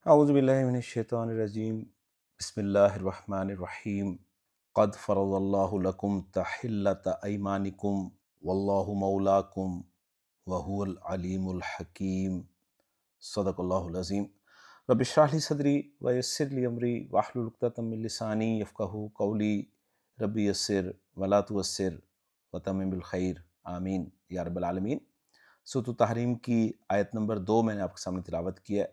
اعوذ باللہ من الشیطان الرجیم بسم اللہ الرحمن الرحیم قد فرض اللہ لکم تحلۃ ایمانکم واللہ مولاکم وہو العلیم الحکیم صدق اللہ العظیم رب اشرح لی صدری ویسر لی امری واحلل عقدۃ من لسانی یفقہوا قولی رب یسر ولا تعسر وتمم بالخیر آمین یا رب العالمین۔ سورۃ التحریم کی آیت نمبر 2 میں نے آپ کے سامنے تلاوت کی ہے،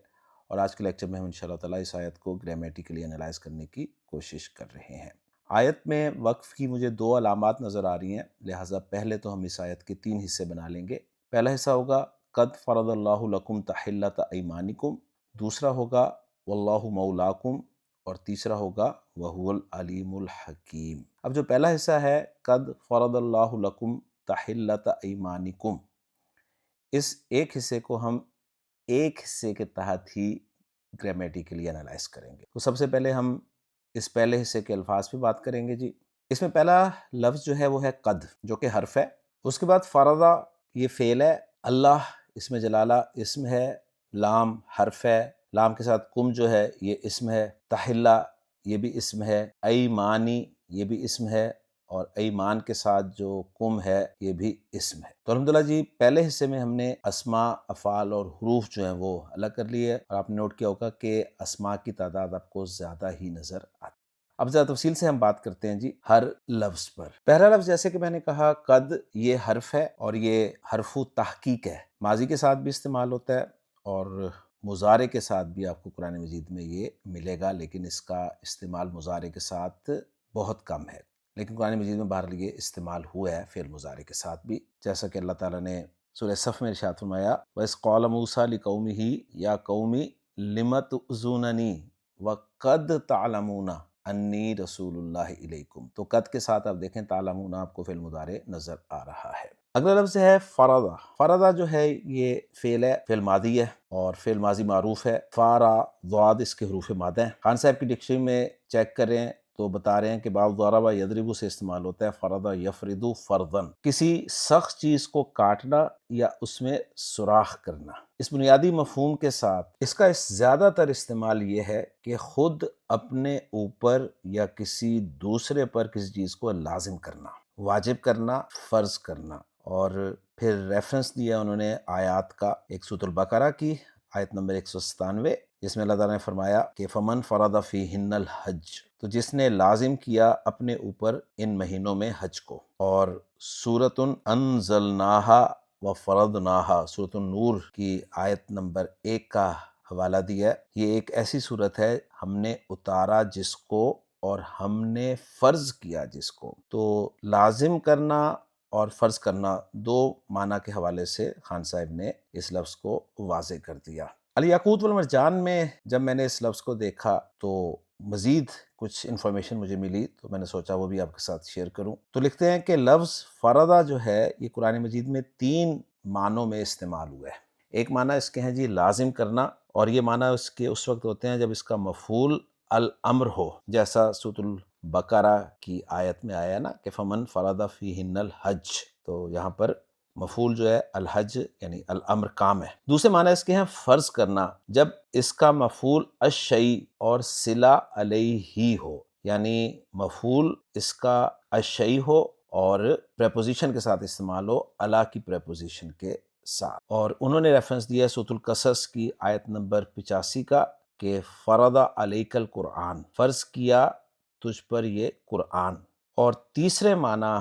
اور آج کے لیکچر میں ہم انشاءاللہ تعالیٰ اس آیت کو گرامیٹیکلی انالائز کرنے کی کوشش کر رہے ہیں۔ آیت میں وقف کی مجھے 2 علامات نظر آ رہی ہیں، لہٰذا پہلے تو ہم اس آیت کے 3 حصے بنا لیں گے۔ پہلا حصہ ہوگا قد فرض اللہ لکم تحلۃ ایمانکم، دوسرا ہوگا واللہ مولاکم، اور تیسرا ہوگا وہو العلیم الحکیم۔ اب جو پہلا حصہ ہے قد فرض اللہ لکم تحلۃ ایمانکم، اس ایک حصے کو ہم ایک حصے کے تحت ہی گرامیٹیکلی انالائز کریں گے۔ تو سب سے پہلے ہم اس پہلے حصے کے الفاظ پہ بات کریں گے جی۔ اس میں پہلا لفظ جو ہے وہ ہے قد، جو کہ حرف ہے۔ اس کے بعد فرضا، یہ فعل ہے، اللہ اسم جلالہ اسم ہے، لام حرف ہے، لام کے ساتھ کم جو ہے یہ اسم ہے، تحلہ یہ بھی اسم ہے، ایمانی یہ بھی اسم ہے، اور ایمان کے ساتھ جو کم ہے یہ بھی اسم ہے۔ تو الحمدللہ جی، پہلے حصے میں ہم نے اسماء، افعال اور حروف جو ہیں وہ الگ کر لیے، اور آپ نے نوٹ کیا ہوگا کہ اسماء کی تعداد آپ کو زیادہ ہی نظر آتی۔ اب زیادہ تفصیل سے ہم بات کرتے ہیں جی ہر لفظ پر۔ پہلا لفظ جیسے کہ میں نے کہا قد، یہ حرف ہے اور یہ حرف تحقیق ہے، ماضی کے ساتھ بھی استعمال ہوتا ہے اور مضارع کے ساتھ بھی آپ کو قرآن مجید میں یہ ملے گا، لیکن اس کا استعمال مضارع کے ساتھ بہت کم ہے، لیکن قرآن مجید میں بہرحال یہ استعمال ہوا ہے فعل مضارع کے ساتھ بھی، جیسا کہ اللہ تعالیٰ نے سورہ صف میں ارشاد فرمایا وَإِذْ قَالَ مُوسَىٰ لِقَوْمِهِ يَا قَوْمِ لِمَ تُؤْذُونَنِي وَقَدْ تَعْلَمُونَ أَنِّي رَسُولُ اللَّهِ إِلَيْكُمْ۔ تو قد کے ساتھ آپ دیکھیں تعلمون آپ کو فعل مضارع نظر آ رہا ہے۔ اگلا لفظ ہے فرضا۔ فرضا جو ہے یہ فعل ہے، فعل ماضی ہے، اور فعل ماضی معروف ہے، فارا ضاد اس کے حروف مادہ ہیں۔ خان صاحب کی ڈکشنری میں چیک کریں تو بتا رہے ہیں کہ باب ضربہ یضرب سے استعمال ہوتا ہے، فرضا یفرض فرضاً، کسی سخت چیز کو کاٹنا یا اس میں سوراخ کرنا۔ اس بنیادی مفہوم کے ساتھ اس کا زیادہ تر استعمال یہ ہے کہ خود اپنے اوپر یا کسی دوسرے پر کسی چیز کو لازم کرنا، واجب کرنا، فرض کرنا۔ اور پھر ریفرنس دیا انہوں نے آیات کا، ایک سورۃ البقرہ کی آیت نمبر 197، جس میں اللہ تعالیٰ نے فرمایا کہ فمن فرض فیہن الحج، تو جس نے لازم کیا اپنے اوپر ان مہینوں میں حج کو۔ اور سورۃ انزلناہا وفرضناہا، سورۃ النور کی آیت نمبر 1 کا حوالہ دیا ہے۔ یہ ایک ایسی صورت ہے ہم نے اتارا جس کو اور ہم نے فرض کیا جس کو۔ تو لازم کرنا اور فرض کرنا 2 معنی کے حوالے سے خان صاحب نے اس لفظ کو واضح کر دیا۔ الیاقوت والمرجان میں جب میں نے اس لفظ کو دیکھا تو مزید کچھ انفارمیشن مجھے ملی، تو میں نے سوچا وہ بھی آپ کے ساتھ شیئر کروں۔ تو لکھتے ہیں کہ لفظ فرضا جو ہے یہ قرآن مجید میں 3 معنوں میں استعمال ہوا ہے۔ ایک معنی اس کے ہیں جی لازم کرنا، اور یہ معنی اس کے اس وقت ہوتے ہیں جب اس کا مفعول الامر ہو، جیسا سورۃ البقرہ کی آیت میں آیا نا کہ فمن فرض فیہن الحج، تو یہاں پر مفعول جو ہے الحج یعنی الامر کام ہے۔ دوسرے معنی اس کے ہیں فرض کرنا، جب اس کا مفعول الشیء اور صلہ علیہ ہو، یعنی مفعول اس کا الشیء ہو اور پریپوزیشن کے ساتھ استعمال ہو، علی کی پریپوزیشن کے ساتھ۔ اور انہوں نے ریفرنس دیا ہے سورۃ القصص کی آیت نمبر 85 کا کہ فرض علیک القرآن، فرض کیا تجھ پر یہ قرآن۔ اور تیسرے معنی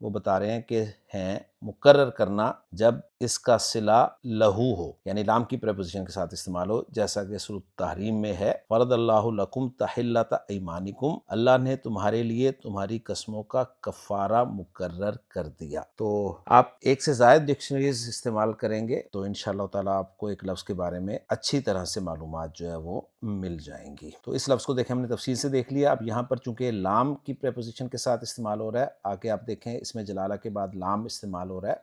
وہ بتا رہے ہیں کہ ہیں مقرر کرنا، جب اس کا صلہ لہو ہو، یعنی لام کی پریپوزیشن کے ساتھ استعمال ہو، جیسا کہ سورۃ تحریم میں ہے فرض اللہ لکم تحلۃ ایمانکم، اللہ نے تمہارے لیے تمہاری قسموں کا کفارہ مقرر کر دیا۔ تو آپ ایک سے زائد ڈکشنریز استعمال کریں گے تو انشاءاللہ تعالیٰ آپ کو ایک لفظ کے بارے میں اچھی طرح سے معلومات جو ہے وہ مل جائیں گی۔ تو اس لفظ کو دیکھیں، ہم نے تفصیل سے دیکھ لیا۔ اب یہاں پر چونکہ لام کی پریپوزیشن کے ساتھ استعمال ہو رہا ہے، آگے آپ دیکھیں اس میں جلالہ کے بعد لام استعمال ہو رہا ہے،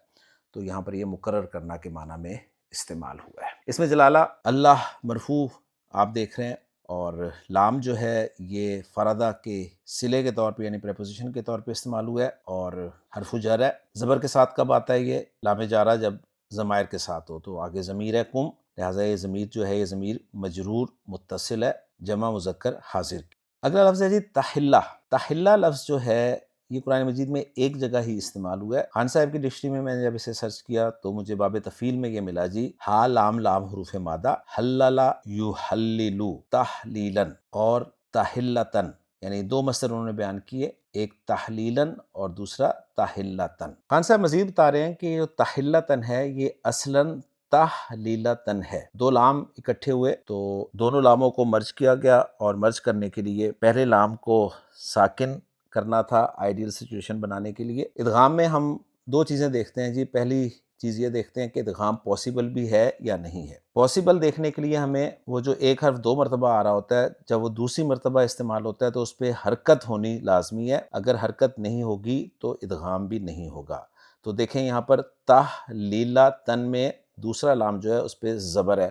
تو یہاں پر یہ مقرر کرنا کے معنی میں استعمال ہوا ہے۔ اس میں جلالہ اللہ مرفوع آپ دیکھ رہے ہیں، اور لام جو ہے یہ فرضا کے صلے کے طور پہ یعنی پریپوزیشن کے طور پہ استعمال ہوا ہے، اور حرف جر ہے۔ زبر کے ساتھ کب آتا ہے یہ لام جارہ؟ جب ضمائر کے ساتھ ہو، تو آگے ضمیر ہے کم، لہٰذا یہ ضمیر جو ہے یہ ضمیر مجرور متصل ہے جمع مذکر حاضر کی۔ اگلا لفظ ہے جی تحلہ۔ تحلہ لفظ جو ہے یہ قرآن مجید میں ایک جگہ ہی استعمال ہوا ہے۔ خان صاحب کی ڈکشنری میں نے جب اسے سرچ کیا تو مجھے باب تفعیل میں یہ ملا جی، ہا لام لام حروف مادہ، حللا یحللو تحلیلاً اور تحلتاً، یعنی دو مصدر انہوں نے بیان کیے، ایک تحلیلاً اور دوسرا تحلتاً۔ خان صاحب مزید بتا رہے ہیں کہ جو تحلتاً ہے یہ اصلاً تحلیلتاً ہے، دو لام اکٹھے ہوئے تو دونوں لاموں کو مرج کیا گیا، اور مرج کرنے کے لیے پہلے لام کو ساکن کرنا تھا آئیڈیل سچویشن بنانے کے لیے۔ ادغام میں ہم دو چیزیں دیکھتے ہیں جی، پہلی چیز یہ دیکھتے ہیں کہ ادغام پاسبل بھی ہے یا نہیں ہے۔ پاسبل دیکھنے کے لیے ہمیں وہ جو ایک حرف دو مرتبہ آ رہا ہوتا ہے، جب وہ دوسری مرتبہ استعمال ہوتا ہے تو اس پہ حرکت ہونی لازمی ہے، اگر حرکت نہیں ہوگی تو ادغام بھی نہیں ہوگا۔ تو دیکھیں یہاں پر تحلیلتاً میں دوسرا لام جو ہے اس پہ زبر ہے،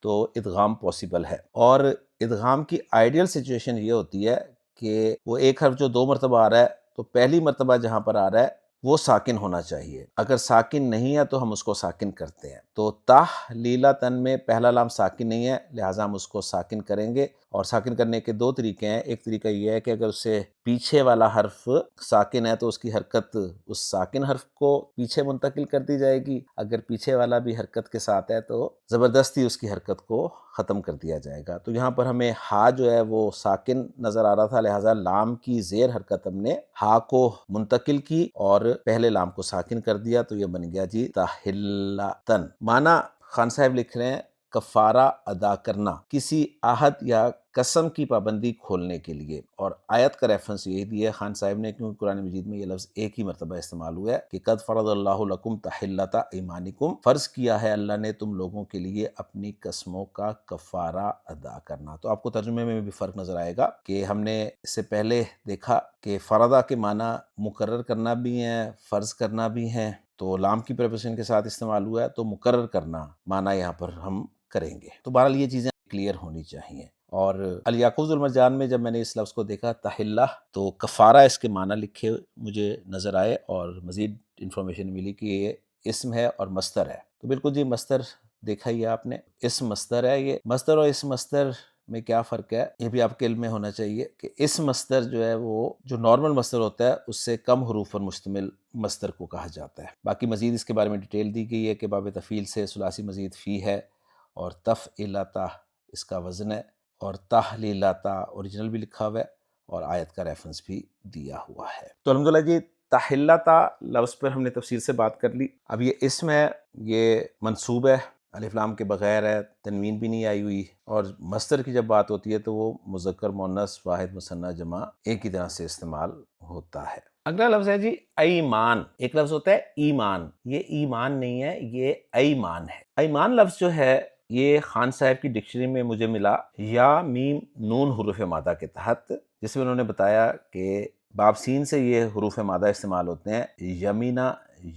تو ادغام پاسبل ہے۔ اور ادغام کی آئیڈیل سچویشن یہ ہوتی ہے کہ وہ ایک حرف جو دو مرتبہ آ رہا ہے تو پہلی مرتبہ جہاں پر آ رہا ہے وہ ساکن ہونا چاہیے، اگر ساکن نہیں ہے تو ہم اس کو ساکن کرتے ہیں۔ تو تحلیلتاً میں پہلا لام ساکن نہیں ہے، لہٰذا ہم اس کو ساکن کریں گے، اور ساکن کرنے کے دو طریقے ہیں۔ ایک طریقہ یہ ہے کہ اگر اس سے پیچھے والا حرف ساکن ہے تو اس کی حرکت اس ساکن حرف کو پیچھے منتقل کر دی جائے گی، اگر پیچھے والا بھی حرکت کے ساتھ ہے تو زبردستی اس کی حرکت کو ختم کر دیا جائے گا۔ تو یہاں پر ہمیں ہا جو ہے وہ ساکن نظر آ رہا تھا، لہٰذا لام کی زیر حرکت ہم نے ہا کو منتقل کی اور پہلے لام کو ساکن کر دیا، تو یہ بن گیا جی تحلتاً۔ معنی خان صاحب لکھ رہے ہیں کفارہ ادا کرنا کسی عہد یا قسم کی پابندی کھولنے کے لیے، اور آیت کا ریفرنس یہی دیا ہے خان صاحب نے، کیونکہ قرآن مجید میں یہ لفظ ایک ہی مرتبہ استعمال ہوا ہے کہ قد فرض اللہ لکم تحلۃ ایمانکم، فرض کیا ہے اللہ نے تم لوگوں کے لیے اپنی قسموں کا کفارہ ادا کرنا۔ تو آپ کو ترجمے میں بھی فرق نظر آئے گا کہ ہم نے اس سے پہلے دیکھا کہ فرضہ کے معنی مقرر کرنا بھی ہیں، فرض کرنا بھی ہیں، تو لام کی پریپوزیشن کے ساتھ استعمال ہوا ہے تو مقرر کرنا معنی یہاں پر ہم کریں گے۔ تو بہرحال یہ چیزیں کلیئر ہونی چاہیے۔ اور الیاقوت المرجان میں جب میں نے اس لفظ کو دیکھا تحلہ، تو کفارہ اس کے معنی لکھے مجھے نظر آئے، اور مزید انفارمیشن ملی کہ یہ اسم ہے اور مصدر ہے۔ تو بالکل جی مصدر دیکھا ہی آپ نے، اسم مصدر ہے۔ یہ مصدر اور اسم مصدر میں کیا فرق ہے یہ بھی آپ کے علم میں ہونا چاہیے کہ اسم مصدر جو ہے وہ جو نارمل مصدر ہوتا ہے اس سے کم حروف پر مشتمل مصدر کو کہا جاتا ہے۔ باقی مزید اس کے بارے میں ڈیٹیل دی گئی ہے کہ باب تفعیل سے ثلاثی مزید فی ہے، اور تفعیلتا اس کا وزن ہے، اور تحلیلتا اوریجنل بھی لکھا ہوا ہے، اور آیت کا ریفرنس بھی دیا ہوا ہے۔ تو الحمدللہ جی تحلتا لفظ پر ہم نے تفصیل سے بات کر لی۔ اب یہ اسم ہے، یہ منصوب ہے، الف لام کے بغیر ہے، تنوین بھی نہیں آئی ہوئی، اور مصدر کی جب بات ہوتی ہے تو وہ مذکر مؤنث واحد مثنیٰ جمع ایک ہی طرح سے استعمال ہوتا ہے۔ اگلا لفظ ہے جی ایمان۔ ایک لفظ ہوتا ہے ایمان، یہ ایمان نہیں ہے، یہ ایمان ہے۔ ایمان لفظ جو ہے یہ خان صاحب کی ڈکشنری میں مجھے ملا یا میم نون حروف مادہ کے تحت، جس میں انہوں نے بتایا کہ باب سین سے یہ حروف مادہ استعمال ہوتے ہیں، یمینا،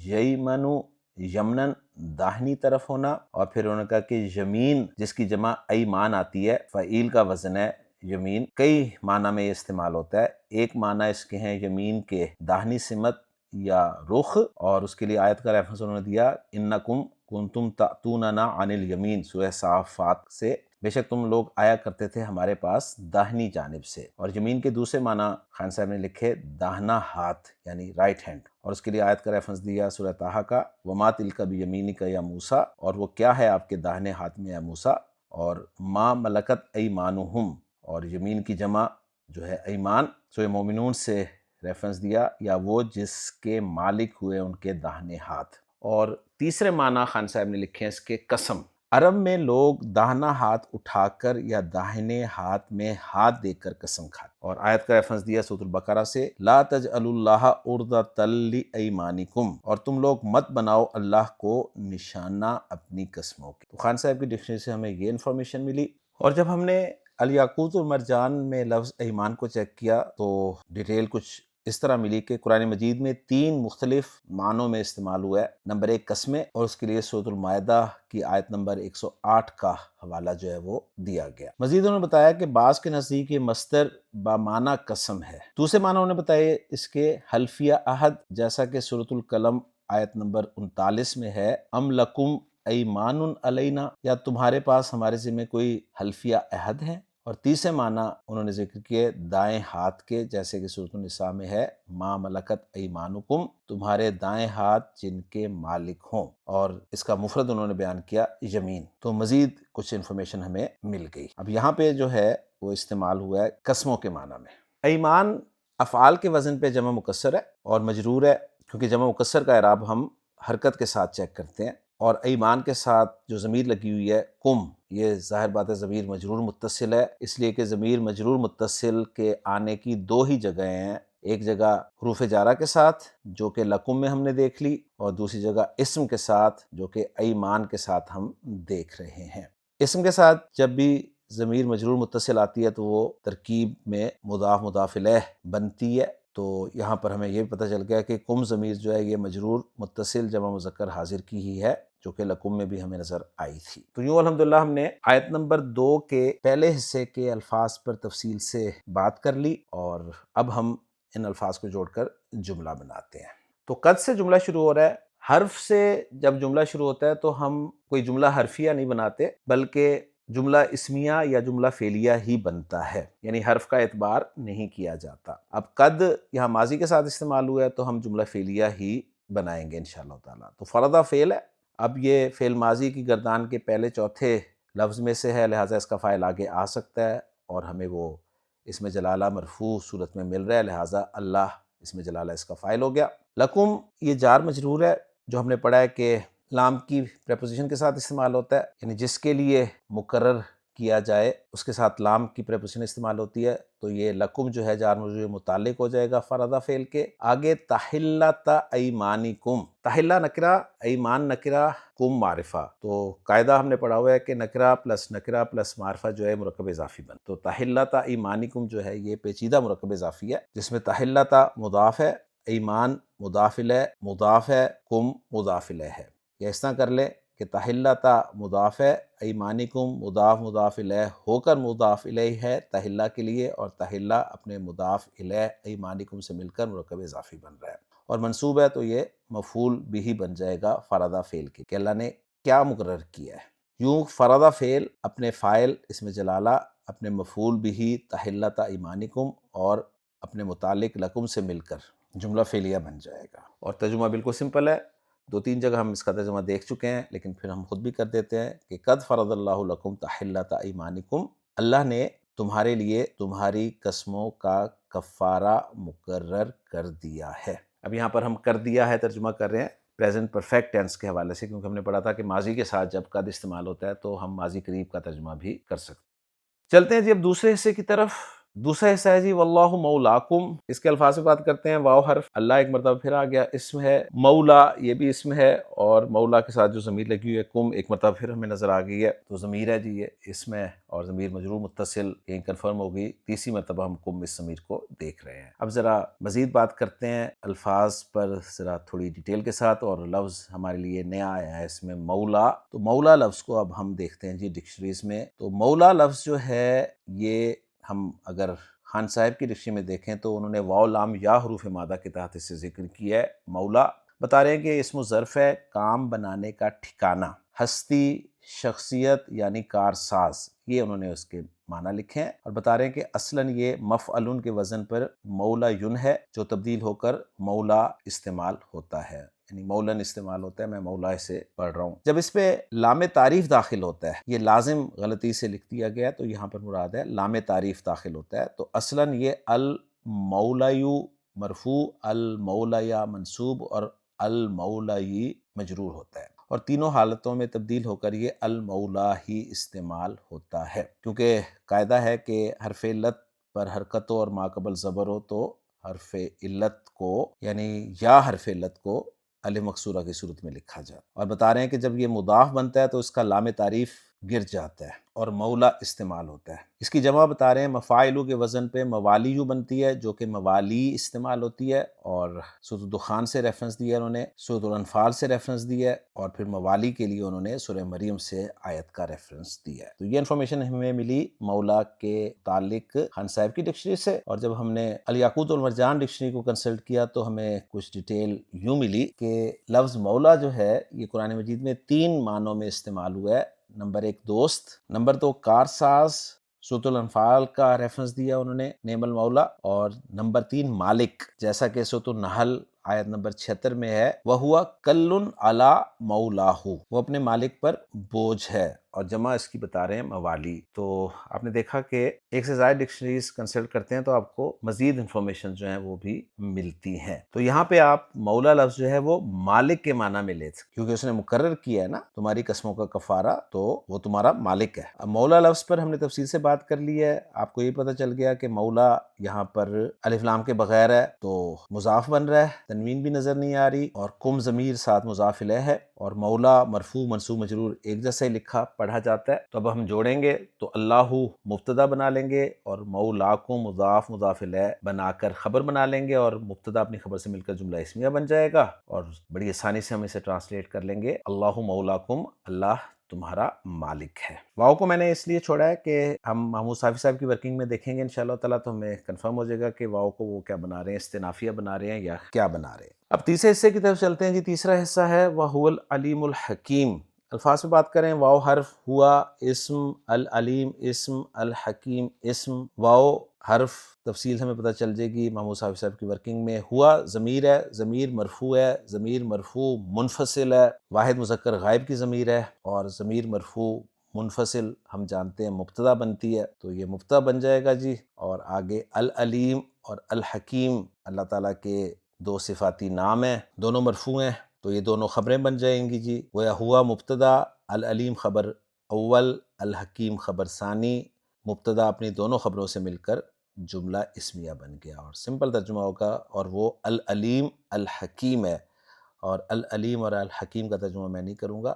یمنو، یمنن داہنی طرف ہونا، اور پھر انہوں نے کہا کہ یمین جس کی جمع ایمان آتی ہے، فعیل کا وزن ہے یمین، کئی معنی میں یہ استعمال ہوتا ہے۔ ایک معنی اس کے ہیں یمین کے داہنی سمت یا رخ، اور اس کے لیے آیت کا ریفرنس انہوں نے دیا انکم کنتم تأتوننا عن الیمین، سورہ صافات سے، بے شک تم لوگ آیا کرتے تھے ہمارے پاس داہنی جانب سے۔ اور یمین کے دوسرے معنی خان صاحب نے لکھے داہنا ہاتھ یعنی رائٹ ہینڈ، اور اس کے لیے آیت کا ریفرنس دیا سورہ طٰہٰ کا وما تلک بیمینک یا موسیٰ، اور وہ کیا ہے آپ کے داہنے ہاتھ میں یا موسیٰ، اور ما ملکت ایمانہم، اور یمین کی جمع جو ہے ایمان، سورہ مومنون سے ریفرنس دیا یا وہ جس کے مالک ہوئے ان کے داہنے ہاتھ۔ اور تیسرے معنی خان صاحب نے لکھے ہیں اس کے قسم۔ عرب میں لوگ داہنا ہاتھ اٹھا کر یا داہنے ہاتھ میں ہاتھ دے کر قسم کھاتے، اور آیت کا ریفرنس دیا سورۃ البقرہ سے لا تجعلوا اللہ عرضۃ لایمانکم، اور تم لوگ مت بناؤ اللہ کو نشانہ اپنی قسموں کے۔ تو خان صاحب کی ڈکشنری سے ہمیں یہ انفارمیشن ملی، اور جب ہم نے الیاقوت المرجان میں لفظ ایمان کو چیک کیا تو ڈیٹیل کچھ اس طرح ملی کہ قرآن مجید میں 3 مختلف معنوں میں استعمال ہوا ہے۔ نمبر 1 قسمیں، اور اس کے لیے سورۃ المائدہ کی آیت نمبر 108 کا حوالہ جو ہے وہ دیا گیا۔ مزید انہوں نے بتایا کہ بعض کے نزدیک یہ مصدر بامعنی قسم ہے۔ دوسرے معنی انہوں نے بتائے اس کے حلفیہ عہد، جیسا کہ سورۃ القلم آیت نمبر 39 میں ہے ام لکم ایمان علینا، یا تمہارے پاس ہمارے ذمہ کوئی حلفیہ عہد ہے۔ اور تیسرے معنی انہوں نے ذکر کیے دائیں ہاتھ کے، جیسے کہ سورۃ النساء میں ہے ما ملکت ایمانکم، تمہارے دائیں ہاتھ جن کے مالک ہوں، اور اس کا مفرد انہوں نے بیان کیا یمین۔ تو مزید کچھ انفارمیشن ہمیں مل گئی۔ اب یہاں پہ جو ہے وہ استعمال ہوا ہے قسموں کے معنی میں۔ ایمان افعال کے وزن پہ جمع مکسر ہے اور مجرور ہے، کیونکہ جمع مکسر کا اعراب ہم حرکت کے ساتھ چیک کرتے ہیں، اور ایمان کے ساتھ جو ضمیر لگی ہوئی ہے کم، یہ ظاہر بات ہے ضمیر مجرور متصل ہے، اس لیے کہ ضمیر مجرور متصل کے آنے کی دو ہی جگہیں ہیں، ایک جگہ حروف جارہ کے ساتھ جو کہ لکم میں ہم نے دیکھ لی، اور دوسری جگہ اسم کے ساتھ جو کہ ایمان کے ساتھ ہم دیکھ رہے ہیں۔ اسم کے ساتھ جب بھی ضمیر مجرور متصل آتی ہے تو وہ ترکیب میں مضاف مضاف الیہ بنتی ہے، تو یہاں پر ہمیں یہ پتہ چل گیا کہ کم ضمیر جو ہے یہ مجرور متصل جمع مذکر حاضر کی ہی ہے، جو کہ لکم میں بھی ہمیں نظر آئی تھی۔ تو یوں الحمدللہ ہم نے آیت نمبر 2 کے پہلے حصے کے الفاظ پر تفصیل سے بات کر لی، اور اب ہم ان الفاظ کو جوڑ کر جملہ بناتے ہیں۔ تو قد سے جملہ شروع ہو رہا ہے۔ حرف سے جب جملہ شروع ہوتا ہے تو ہم کوئی جملہ حرفیہ نہیں بناتے، بلکہ جملہ اسمیہ یا جملہ فعلیہ ہی بنتا ہے، یعنی حرف کا اعتبار نہیں کیا جاتا۔ اب قد یہاں ماضی کے ساتھ استعمال ہوا ہے تو ہم جملہ فعلیہ ہی بنائیں گے انشاءاللہ تعالیٰ۔ تو فرض فعل ہے، اب یہ فعل ماضی کی گردان کے پہلے چوتھے لفظ میں سے ہے، لہٰذا اس کا فاعل آگے آ سکتا ہے، اور ہمیں وہ اسم جلالہ مرفوع صورت میں مل رہا ہے، لہٰذا اللہ اسم جلالہ اس کا فاعل ہو گیا۔ لکم یہ جار مجرور ہے، جو ہم نے پڑھا ہے کہ لام کی پریپوزیشن کے ساتھ استعمال ہوتا ہے، یعنی جس کے لیے مقرر کیا جائے اس کے ساتھ لام کی پریپوزیشن استعمال ہوتی ہے، تو یہ لکم جو ہے جار مجرور متعلق ہو جائے گا فرض فعل کے آگے۔ تحلۃ ایمانکم، تحلہ نکرہ، ایمان نکرہ، کم معرفہ، تو قاعدہ ہم نے پڑھا ہوا ہے کہ نکرہ پلس نکرہ پلس معرفہ جو ہے مرکب اضافی بن، تو تحلۃ ایمانکم جو ہے یہ پیچیدہ مرکب اضافی ہے، جس میں تحلۃ مضاف ہے، ایمان مضاف الیہ مضاف ہے، کم مضاف الیہ ہے، یا اس طرح کر لیں کہ تحلۃ مضاف ہے، ایمانکم مضاف مضاف الیہ ہو کر مضاف الیہ ہے تحلہ کے لیے، اور تحلہ اپنے مضاف الیہ ایمانکم سے مل کر مرکب اضافی بن رہا ہے، اور منصوب ہے تو یہ مفعول بھی بن جائے گا فرض فعل کے، کہ اللہ نے کیا مقرر کیا ہے۔ یوں فرض فعل اپنے فاعل اسم جلالہ، اپنے مفعول بھی تحلۃ ایمانکم اور اپنے متعلق لکم سے مل کر جملہ فعلیہ بن جائے گا، اور ترجمہ بالکل سمپل ہے، 2-3 جگہ ہم اس کا ترجمہ دیکھ چکے ہیں، لیکن پھر ہم خود بھی کر دیتے ہیں کہ قد فرض اللہ لکم تحلۃ ایمانکم، اللہ نے تمہارے لیے تمہاری قسموں کا کفارہ مقرر کر دیا ہے۔ اب یہاں پر ہم کر دیا ہے ترجمہ کر رہے ہیں پریزنٹ پرفیکٹ ٹینس کے حوالے سے، کیونکہ ہم نے پڑھا تھا کہ ماضی کے ساتھ جب قد استعمال ہوتا ہے تو ہم ماضی قریب کا ترجمہ بھی کر سکتے ہیں۔ چلتے ہیں جی اب دوسرے حصے کی طرف۔ دوسرا حصہ ہے جی واللہ مولاکم، اس کے الفاظ سے بات کرتے ہیں۔ واو حرف اللہ ایک مرتبہ پھر آ گیا، اسم ہے، مولا یہ بھی اسم ہے، اور مولا کے ساتھ جو ضمیر لگی ہوئی ہے کم ایک مرتبہ پھر ہمیں نظر آ گئی ہے، تو ضمیر ہے جی یہ اسم ہے، اور ضمیر مجرور متصل یہیں کنفرم ہو گئی، تیسری مرتبہ ہم کم اس ضمیر کو دیکھ رہے ہیں۔ اب ذرا مزید بات کرتے ہیں الفاظ پر ذرا تھوڑی ڈیٹیل کے ساتھ، اور لفظ ہمارے لیے نیا آیا ہے اس میں مولا، تو مولا لفظ کو اب ہم دیکھتے ہیں جی ڈکشنریز میں۔ تو مولا لفظ جو ہے یہ ہم اگر خان صاحب کی ڈکشنری میں دیکھیں تو انہوں نے واو لام یا حروف مادہ کے تحت اس سے ذکر کیا ہے۔ مولا بتا رہے ہیں کہ اسم ظرف ہے، کام بنانے کا ٹھکانہ، ہستی، شخصیت یعنی کارساز، یہ انہوں نے اس کے معنی لکھے ہیں، اور بتا رہے ہیں کہ اصلاً یہ مفعلن کے وزن پر مولا یون ہے، جو تبدیل ہو کر مولا استعمال ہوتا ہے، یعنی مولن استعمال ہوتا ہے، میں مولا سے پڑھ رہا ہوں۔ جب اس پہ لام تعریف داخل ہوتا ہے، یہ لازم غلطی سے لکھ دیا گیا تو یہاں پر مراد ہے لام تعریف داخل ہوتا ہے، تو اصلاً یہ المولیو مرفوع، المولیا منصوب اور المولی مجرور ہوتا ہے، اور تینوں حالتوں میں تبدیل ہو کر یہ المولا ہی استعمال ہوتا ہے، کیونکہ قاعدہ ہے کہ حرف علت پر حرکت ہو اور ما قبل زبر ہو تو حرف علت کو یعنی یا حرف علت کو الف مکسورہ کی صورت میں لکھا جائے، اور بتا رہے ہیں کہ جب یہ مضاف بنتا ہے تو اس کا لام تعریف گر جاتا ہے اور مولا استعمال ہوتا ہے۔ اس کی جمع بتا رہے ہیں، مفاعلو کے وزن پہ موالیو بنتی ہے جو کہ موالی استعمال ہوتی ہے، اور سورۃ دخان سے ریفرنس دیا انہوں نے، سورۃ الانفال سے ریفرنس دیا ہے، اور پھر موالی کے لیے انہوں نے سورہ مریم سے آیت کا ریفرنس دیا ہے۔ تو یہ انفارمیشن ہمیں ملی مولا کے متعلق خان صاحب کی ڈکشنری سے، اور جب ہم نے الیاقوت والمرجان ڈکشنری کو کنسلٹ کیا تو ہمیں کچھ ڈیٹیل یوں ملی کہ لفظ مولا جو ہے یہ قرآن مجید میں 3 معنوں میں استعمال ہوا ہے۔ نمبر 1 دوست، نمبر 2 کارساز، سورۃ الانفال کا ریفرنس دیا انہوں نے نعم المولا، اور نمبر 3 مالک، جیسا کہ سورۃ النحل آیت نمبر 76 میں ہے، وَهُوَ كَلٌّ عَلَى مَوْلَاهُ، وہ اپنے مالک پر بوجھ ہے، اور جمع اس کی بتا رہے ہیں موالی۔ تو آپ نے دیکھا کہ ایک سے زائد ڈکشنریز کنسلٹ کرتے ہیں تو آپ کو مزید انفارمیشن جو ہیں وہ بھی ملتی ہیں۔ تو یہاں پہ آپ مولا لفظ جو ہے وہ مالک کے معنی میں لے سکتے، کیونکہ اس نے مقرر کیا ہے نا تمہاری قسموں کا کفارہ، تو وہ تمہارا مالک ہے۔ اب مولا لفظ پر ہم نے تفصیل سے بات کر لی ہے، آپ کو یہ پتہ چل گیا کہ مولا یہاں پر الف لام کے بغیر ہے تو مضاف بن رہا ہے، تنوین بھی نظر نہیں آ رہی، اور کم ضمیر ساتھ مضاف الیہ ہے، اور مولا مرفوع منصوب مجرور ایک جیسا ہی لکھا پڑھا جاتا ہے۔ تو اب ہم جوڑیں گے تو اللہ مبتدا بنا لیں گے، اور مولاکم مضاف مضاف الیہ بنا کر خبر بنا لیں گے، اور مبتدا اپنی خبر سے مل کر جملہ اسمیہ بن جائے گا، اور بڑی آسانی سے ہم اسے ٹرانسلیٹ کر لیں گے، اللہ مولاکم، اللہ تمہارا مالک ہے۔ واؤ کو میں نے اس لیے چھوڑا ہے کہ ہم محمود صافی صاحب کی ورکنگ میں دیکھیں گے انشاءاللہ تعالیٰ، تو ہمیں کنفرم ہو جائے گا کہ واؤ کو وہ کیا بنا رہے ہیں، استنافیہ بنا رہے ہیں یا کیا بنا رہے ہیں۔ اب تیسرے حصے کی طرف چلتے ہیں جی۔ تیسرا حصہ ہے وَهُوَ الْعَلِيمُ الْحَكِيمُ۔ الفاظ پہ بات کریں، واؤ حرف، ہوا اسم، العلیم اسم، الحکیم اسم۔ واؤ حرف تفصیل ہمیں پتہ چل جائے گی محمود صافی صاحب کی ورکنگ میں۔ ہوا ضمیر ہے، ضمیر مرفوع ہے، ضمیر مرفوع منفصل ہے، واحد مذکر غائب کی ضمیر ہے، اور ضمیر مرفوع منفصل ہم جانتے ہیں مبتدا بنتی ہے، تو یہ مبتدا بن جائے گا جی۔ اور آگے العلیم اور الحکیم اللہ تعالیٰ کے 2 صفاتی نام ہیں، دونوں مرفوع ہیں، تو یہ دونوں خبریں بن جائیں گی جی۔ گویا ہوا مبتدا، العلیم خبر اول، الحکیم خبر ثانی، مبتدا اپنی دونوں خبروں سے مل کر جملہ اسمیہ بن گیا، اور سمپل ترجمہ ہوگا، اور وہ العلیم الحکیم ہے۔ اور العلیم اور الحکیم کا ترجمہ میں نہیں کروں گا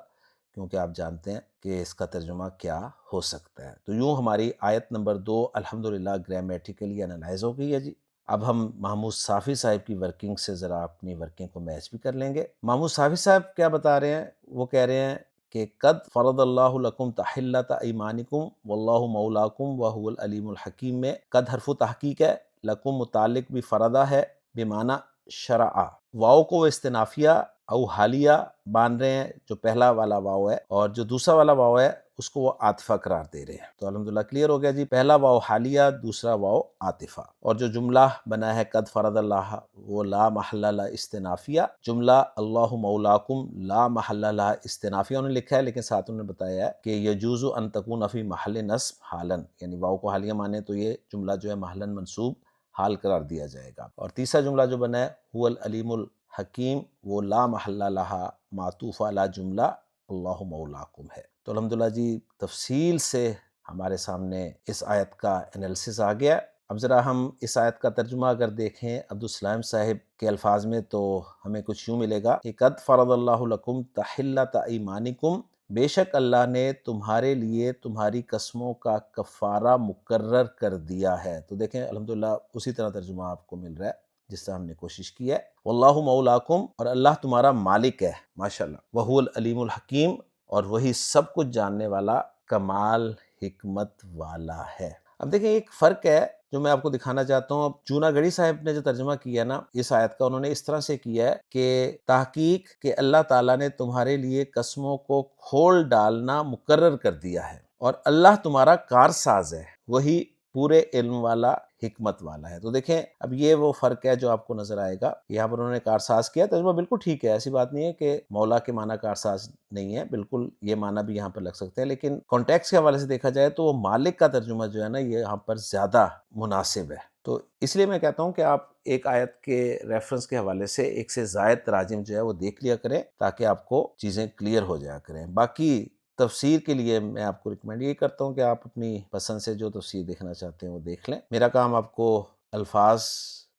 کیونکہ آپ جانتے ہیں کہ اس کا ترجمہ کیا ہو سکتا ہے۔ تو یوں ہماری آیت نمبر 2 الحمدللہ گرامیٹیکلی انالائز ہو گئی ہے جی۔ اب ہم محمود صافی صاحب کی ورکنگ سے ذرا اپنی ورکنگ کو میچ بھی کر لیں گے۔ محمود صافی صاحب کیا بتا رہے ہیں؟ وہ کہہ رہے ہیں کہ قد فرض اللہ لکم تحلۃ ایمانکم واللہ مولاکم وہو العلیم الحکیم میں قد حرف تحقیق ہے، لکم متعلق بھی فرضہ ہے بمعنی شرع۔ واؤ کو وہ استنافیہ او حالیہ مان رہے ہیں جو پہلا والا واؤ ہے، اور جو دوسرا والا واؤ ہے اس کو وہ عاطفہ قرار دے رہے ہیں۔ تو الحمدللہ کلیئر ہو گیا جی، پہلا واؤ حالیہ، دوسرا واؤ عاطفہ۔ اور جو جملہ بنا ہے قد فرض اللہ، وہ لا محل لہ استنافیہ، جملہ اللہ مولاکم لا محل لہ استنافیہ انہوں نے لکھا ہے، لیکن ساتھ انہوں نے بتایا ہے کہ یجوز ان تکون فی محل نصب حالن، یعنی واؤ کو حالیہ مانے تو یہ جملہ جو ہے محلن منصوب حال قرار دیا جائے گا۔ اور تیسرا جملہ جو بنا ہے هو العلیم الحکیم، وہ لا محل لہا معطوف علی جملہ اللہ مولاکم ہے۔ تو الحمدللہ جی تفصیل سے ہمارے سامنے اس آیت کا انالیسس آ گیا۔ اب ذرا ہم اس آیت کا ترجمہ اگر دیکھیں عبدالسلام صاحب کے الفاظ میں تو ہمیں کچھ یوں ملے گا کہ قد فرض اللہ لکم تحلۃ ایمانکم، بے شک اللہ نے تمہارے لیے تمہاری قسموں کا کفارہ مقرر کر دیا ہے۔ تو دیکھیں الحمدللہ اسی طرح ترجمہ آپ کو مل رہا ہے جس طرح ہم نے کوشش کی ہے۔ واللہ مولاکم، اور اللہ تمہارا مالک ہے، ماشاءاللہ، وہو العلیم الحکیم، اور وہی سب کچھ جاننے والا، کمال حکمت والا ہے۔ اب دیکھیں ایک فرق ہے جو میں آپ کو دکھانا چاہتا ہوں۔ اب چونا گڑھی صاحب نے جو ترجمہ کیا نا اس آیت کا، انہوں نے اس طرح سے کیا ہے کہ تحقیق کہ اللہ تعالیٰ نے تمہارے لیے قسموں کو کھول ڈالنا مقرر کر دیا ہے، اور اللہ تمہارا کارساز ہے، وہی پورے علم والا، حکمت والا ہے۔ تو دیکھیں اب یہ وہ فرق ہے جو آپ کو نظر آئے گا۔ یہاں پر انہوں نے کارساز کیا، ترجمہ بالکل ٹھیک ہے، ایسی بات نہیں ہے کہ مولا کے معنی کارساز نہیں ہے، بالکل یہ معنی بھی یہاں پر لگ سکتے ہیں، لیکن کانٹیکسٹ کے حوالے سے دیکھا جائے تو وہ مالک کا ترجمہ جو ہے نا یہ یہاں پر زیادہ مناسب ہے۔ تو اس لیے میں کہتا ہوں کہ آپ ایک آیت کے ریفرنس کے حوالے سے ایک سے زائد تراجم جو ہے وہ دیکھ لیا کریں تاکہ آپ کو چیزیں کلیئر ہو جایا کریں۔ باقی تفسیر کے لیے میں آپ کو ریکمینڈ یہ کرتا ہوں کہ آپ اپنی پسند سے جو تفسیر دیکھنا چاہتے ہیں وہ دیکھ لیں۔ میرا کام آپ کو الفاظ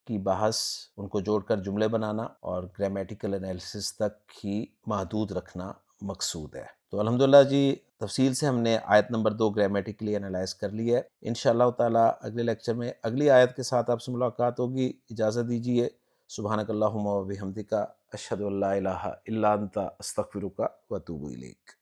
کی بحث، ان کو جوڑ کر جملے بنانا اور گرامیٹیکل انالیسس تک ہی محدود رکھنا مقصود ہے۔ تو الحمدللہ جی تفصیل سے ہم نے آیت نمبر 2 گرامیٹیکلی انالائز کر لی ہے۔ انشاءاللہ تعالیٰ اگلے لیکچر میں اگلی آیت کے ساتھ آپ سے ملاقات ہوگی۔ اجازت دیجیے۔ سبحانک اللہم و بحمدک، اشہد ان لا الہ الا انت، استغفرک و اتوب الیک۔